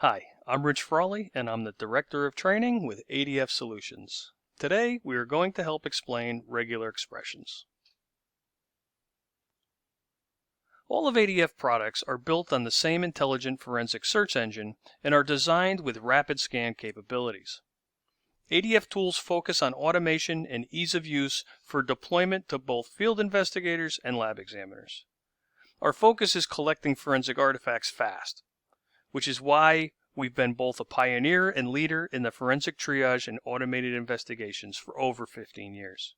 Hi, I'm Rich Frawley, and I'm the Director of Training with ADF Solutions. Today, we are going to help explain regular expressions. All of ADF products are built on the same intelligent forensic search engine and are designed with rapid scan capabilities. ADF tools focus on automation and ease of use for deployment to both field investigators and lab examiners. Our focus is collecting forensic artifacts fast, which is why we've been both a pioneer and leader in the forensic triage and automated investigations for over 15 years.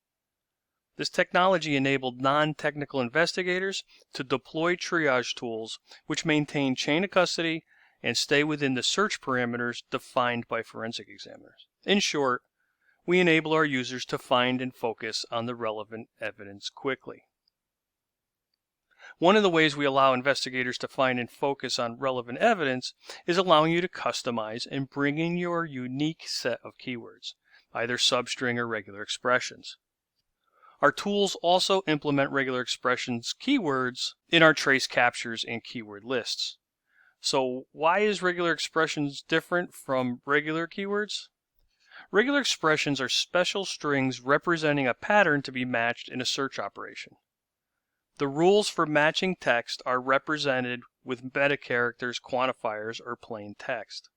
This technology enabled non-technical investigators to deploy triage tools which maintain chain of custody and stay within the search parameters defined by forensic examiners. In short, we enable our users to find and focus on the relevant evidence quickly. One of the ways we allow investigators to find and focus on relevant evidence is allowing you to customize and bring in your unique set of keywords, either substring or regular expressions. Our tools also implement regular expressions keywords in our trace captures and keyword lists. So why is regular expressions different from regular keywords? Regular expressions are special strings representing a pattern to be matched in a search operation. The rules for matching text are represented with meta characters, quantifiers, or plain text.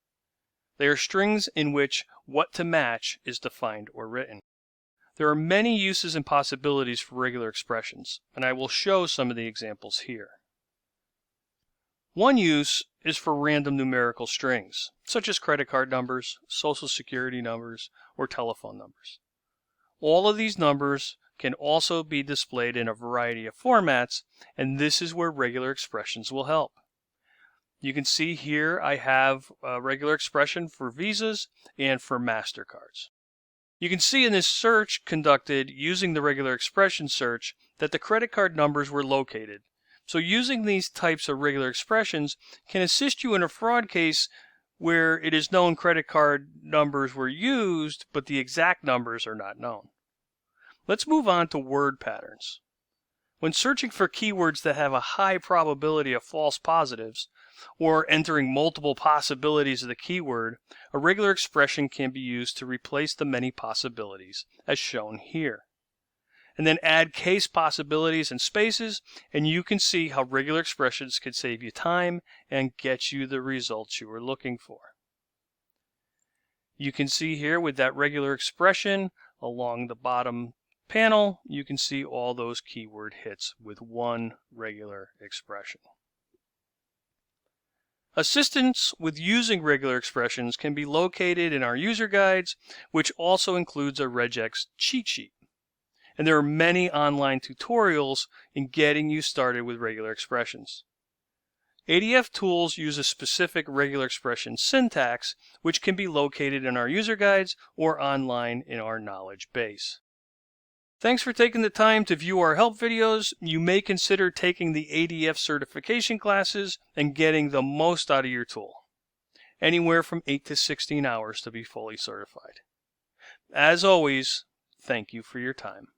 They are strings in which what to match is defined or written. There are many uses and possibilities for regular expressions, and I will show some of the examples here. One use is for random numerical strings, such as credit card numbers, social security numbers, or telephone numbers. All of these numbers can also be displayed in a variety of formats, and this is where regular expressions will help. You can see here I have a regular expression for Visas and for MasterCards. You can see in this search conducted using the regular expression search that the credit card numbers were located. So using these types of regular expressions can assist you in a fraud case where it is known credit card numbers were used, but the exact numbers are not known. Let's move on to word patterns. When searching for keywords that have a high probability of false positives, or entering multiple possibilities of the keyword, a regular expression can be used to replace the many possibilities, as shown here. And then add case possibilities and spaces, and you can see how regular expressions can save you time and get you the results you were looking for. You can see here with that regular expression along the bottom panel, you can see all those keyword hits with one regular expression. Assistance with using regular expressions can be located in our user guides, which also includes a regex cheat sheet. And there are many online tutorials in getting you started with regular expressions. ADF tools use a specific regular expression syntax, which can be located in our user guides or online in our knowledge base. Thanks for taking the time to view our help videos. You may consider taking the ADF certification classes and getting the most out of your tool. Anywhere from 8 to 16 hours to be fully certified. As always, thank you for your time.